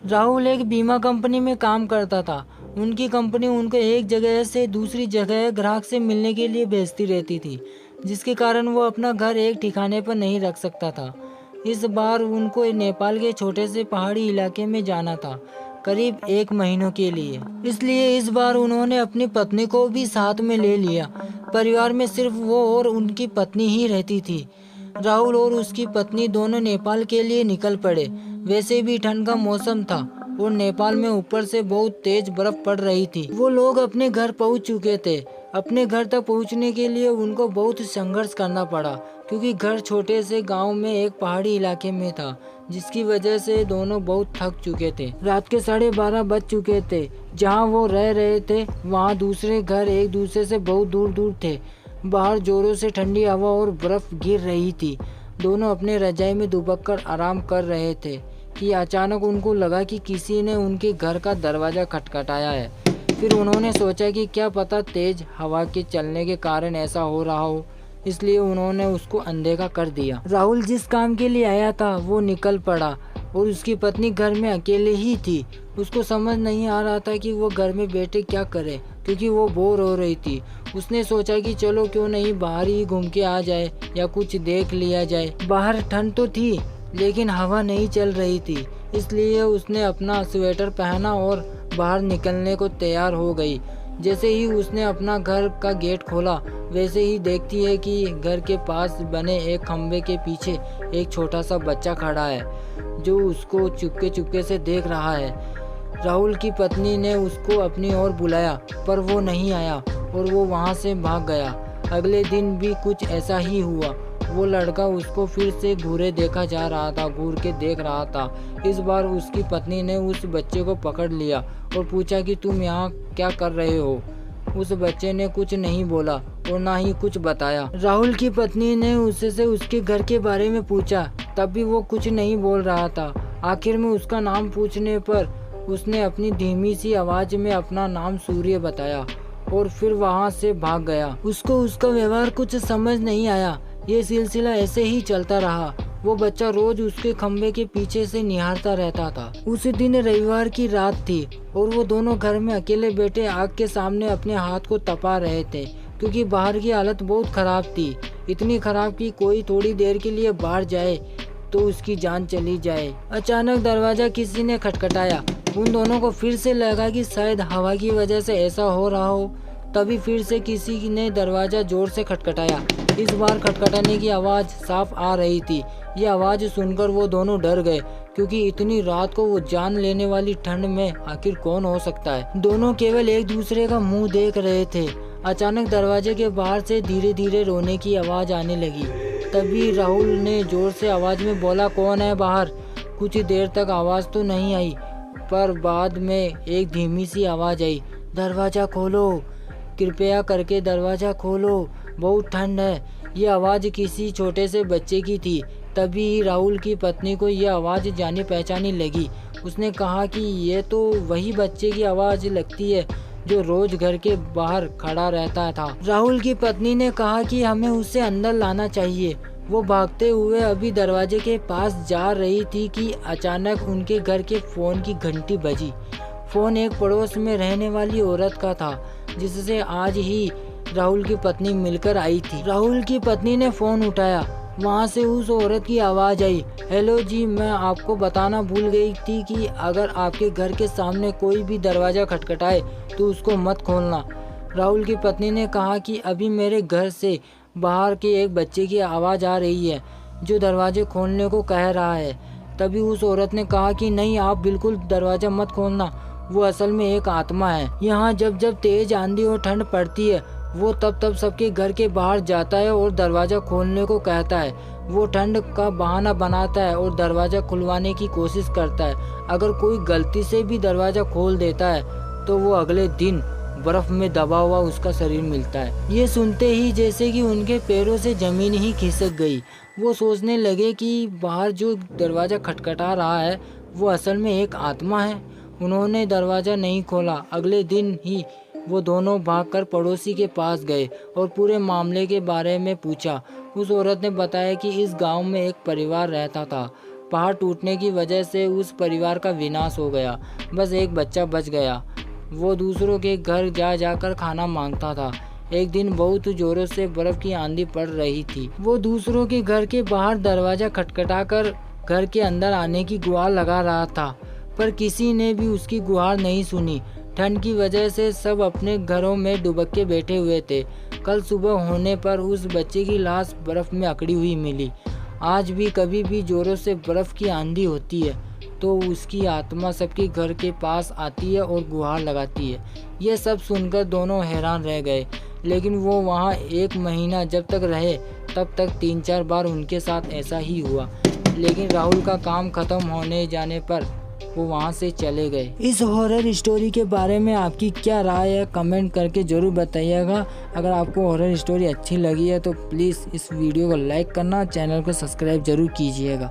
राहुल एक बीमा कंपनी में काम करता था। उनकी कंपनी उनको एक जगह से दूसरी जगह ग्राहक से मिलने के लिए भेजती रहती थी, जिसके कारण वो अपना घर एक ठिकाने पर नहीं रख सकता था। इस बार उनको नेपाल के छोटे से पहाड़ी इलाके में जाना था, करीब 1 महीनों के लिए। इसलिए इस बार उन्होंने अपनी पत्नी को भी साथ में ले लिया। परिवार में सिर्फ वो और उनकी पत्नी ही रहती थी। राहुल और उसकी पत्नी दोनों नेपाल के लिए निकल पड़े। वैसे भी ठंड का मौसम था और नेपाल में ऊपर से बहुत तेज बर्फ पड़ रही थी। वो लोग अपने घर पहुंच चुके थे। अपने घर तक पहुंचने के लिए उनको बहुत संघर्ष करना पड़ा, क्योंकि घर छोटे से गांव में एक पहाड़ी इलाके में था, जिसकी वजह से दोनों बहुत थक चुके थे। रात के 12:30 बज चुके थे। जहां वो रह रहे थे वहां दूसरे घर एक दूसरे से बहुत दूर दूर थे। बाहर जोरों से ठंडी हवा और बर्फ गिर रही थी। दोनों अपने रजाई में दुबक कर आराम कर रहे थे कि अचानक उनको लगा कि किसी ने उनके घर का दरवाज़ा खटखटाया है। फिर उन्होंने सोचा कि क्या पता तेज हवा के चलने के कारण ऐसा हो रहा हो, इसलिए उन्होंने उसको अनदेखा कर दिया। राहुल जिस काम के लिए आया था वो निकल पड़ा और उसकी पत्नी घर में अकेले ही थी। उसको समझ नहीं आ रहा था कि वो घर में बैठे क्या करे, क्योंकि वो बोर हो रही थी। उसने सोचा कि चलो क्यों नहीं बाहर ही घूम के आ जाए या कुछ देख लिया जाए। बाहर ठंड तो थी लेकिन हवा नहीं चल रही थी, इसलिए उसने अपना स्वेटर पहना और बाहर निकलने को तैयार हो गई। जैसे ही उसने अपना घर का गेट खोला, वैसे ही देखती है कि घर के पास बने एक खंबे के पीछे एक छोटा सा बच्चा खड़ा है, जो उसको चुपके चुपके से देख रहा है। राहुल की पत्नी ने उसको अपनी ओर बुलाया, पर वो नहीं आया और वो वहाँ से भाग गया। अगले दिन भी कुछ ऐसा ही हुआ। वो लड़का उसको फिर से घूर के देख रहा था। इस बार उसकी पत्नी ने उस बच्चे को पकड़ लिया और पूछा कि तुम यहाँ क्या कर रहे हो। उस बच्चे ने कुछ नहीं बोला और ना ही कुछ बताया। राहुल की पत्नी ने उससे उसके घर के बारे में पूछा, तब भी वो कुछ नहीं बोल रहा था। आखिर में उसका नाम पूछने पर उसने अपनी धीमी सी आवाज में अपना नाम सूर्य बताया और फिर वहाँ से भाग गया। उसको उसका व्यवहार कुछ समझ नहीं आया। ये सिलसिला ऐसे ही चलता रहा। वो बच्चा रोज उसके खम्बे के पीछे से निहारता रहता था। उस दिन रविवार की रात थी और वो दोनों घर में अकेले बैठे आग के सामने अपने हाथ को तपा रहे थे, क्योंकि बाहर की हालत बहुत खराब थी। इतनी खराब कि कोई थोड़ी देर के लिए बाहर जाए तो उसकी जान चली जाए। अचानक दरवाजा किसी ने खटखटाया। उन दोनों को फिर से लगा कि शायद हवा की वजह से ऐसा हो रहा हो। तभी फिर से किसी ने दरवाजा जोर से खटखटाया। इस बार खटखटाने की आवाज़ साफ आ रही थी। ये आवाज़ सुनकर वो दोनों डर गए, क्योंकि इतनी रात को वो जान लेने वाली ठंड में आखिर कौन हो सकता है। दोनों केवल एक दूसरे का मुंह देख रहे थे। अचानक दरवाजे के बाहर से धीरे धीरे रोने की आवाज़ आने लगी। तभी राहुल ने जोर से आवाज़ में बोला, कौन है बाहर? कुछ देर तक आवाज़ तो नहीं आई, पर बाद में एक धीमी सी आवाज़ आई, दरवाज़ा खोलो, कृपया करके दरवाज़ा खोलो, बहुत ठंड है। ये आवाज़ किसी छोटे से बच्चे की थी। तभी राहुल की पत्नी को यह आवाज़ जानी पहचानी लगी। उसने कहा कि ये तो वही बच्चे की आवाज़ लगती है जो रोज घर के बाहर खड़ा रहता था। राहुल की पत्नी ने कहा कि हमें उसे अंदर लाना चाहिए। वो भागते हुए अभी दरवाजे के पास जा रही थी कि अचानक उनके घर के फ़ोन की घंटी बजी। फ़ोन एक पड़ोस में रहने वाली औरत का था, जिससे आज ही राहुल की पत्नी मिलकर आई थी। राहुल की पत्नी ने फ़ोन उठाया। वहाँ से उस औरत की आवाज़ आई, हेलो जी, मैं आपको बताना भूल गई थी कि अगर आपके घर के सामने कोई भी दरवाज़ा खटखटाए तो उसको मत खोलना। राहुल की पत्नी ने कहा कि अभी मेरे घर से बाहर के एक बच्चे की आवाज़ आ रही है जो दरवाजे खोलने को कह रहा है। तभी उस औरत ने कहा कि नहीं, आप बिल्कुल दरवाज़ा मत खोलना, वो असल में एक आत्मा है। यहाँ जब जब तेज आंधी और ठंड पड़ती है वो तब तब सबके घर के बाहर जाता है और दरवाज़ा खोलने को कहता है। वो ठंड का बहाना बनाता है और दरवाज़ा खुलवाने की कोशिश करता है। अगर कोई गलती से भी दरवाज़ा खोल देता है तो वो अगले दिन बर्फ़ में दबा हुआ उसका शरीर मिलता है। ये सुनते ही जैसे कि उनके पैरों से ज़मीन ही खिसक गई। वो सोचने लगे कि बाहर जो दरवाज़ा खटखटा रहा है वो असल में एक आत्मा है। उन्होंने दरवाज़ा नहीं खोला। अगले दिन ही वो दोनों भागकर पड़ोसी के पास गए और पूरे मामले के बारे में पूछा। उस औरत ने बताया कि इस गांव में एक परिवार रहता था। पहाड़ टूटने की वजह से उस परिवार का विनाश हो गया। बस एक बच्चा बच गया। वो दूसरों के घर जा जाकर खाना मांगता था। एक दिन बहुत जोरों से बर्फ की आंधी पड़ रही थी। वो दूसरों के घर के बाहर दरवाजा खटखटाकर घर के अंदर आने की गुहार लगा रहा था, पर किसी ने भी उसकी गुहार नहीं सुनी। ठंड की वजह से सब अपने घरों में दुबक के बैठे हुए थे। कल सुबह होने पर उस बच्चे की लाश बर्फ में अकड़ी हुई मिली। आज भी कभी भी जोरों से बर्फ की आंधी होती है तो उसकी आत्मा सबके घर के पास आती है और गुहार लगाती है। ये सब सुनकर दोनों हैरान रह गए। लेकिन वो वहाँ 1 महीना जब तक रहे तब तक 3-4 बार उनके साथ ऐसा ही हुआ। लेकिन राहुल का काम खत्म होने जाने पर वो वहाँ से चले गए। इस हॉरर स्टोरी के बारे में आपकी क्या राय है, कमेंट करके ज़रूर बताइएगा। अगर आपको हॉरर स्टोरी अच्छी लगी है तो प्लीज़ इस वीडियो को लाइक करना, चैनल को सब्सक्राइब जरूर कीजिएगा।